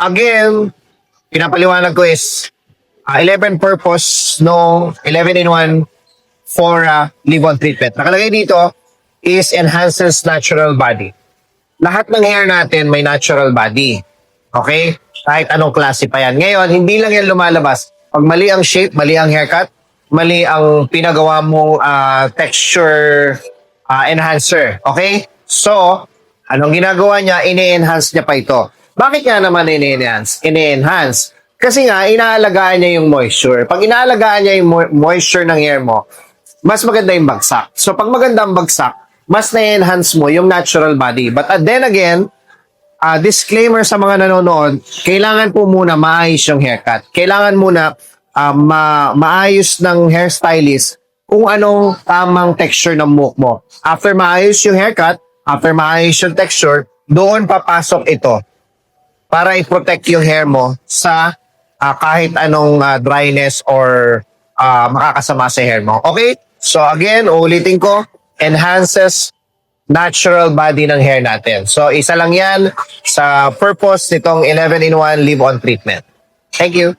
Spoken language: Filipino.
again, pinapaliwanag ko is 11 purpose no 11-in-1 for leave-on treatment. Nakalagay dito is enhances natural body. Lahat ng hair natin may natural body. Okay? Kahit anong klase pa yan. Ngayon, hindi lang yan lumalabas. Pag mali ang shape, mali ang haircut, mali ang pinagawa mong texture enhancer. Okay? So, anong ginagawa niya? Ini-enhance niya pa ito. Bakit nga naman ini-enhance? Ini-enhance. Kasi nga, inaalagaan niya yung moisture. Pag inaalagaan niya yung moisture ng hair mo, mas maganda yung bagsak. So, pag maganda ang bagsak, mas na-enhance mo yung natural body. But then again, disclaimer sa mga nanonood, kailangan po muna maayos yung haircut. Kailangan muna maayos ng hairstylist kung anong tamang texture ng buhok mo. After maayos yung haircut, after maayos yung texture, doon papasok ito para i-protect yung hair mo sa kahit anong dryness or makakasama sa hair mo. Okay? So again, ulitin ko, enhances natural body ng hair natin. So isa lang yan sa purpose nitong 11-in-1 leave-on treatment. Thank you.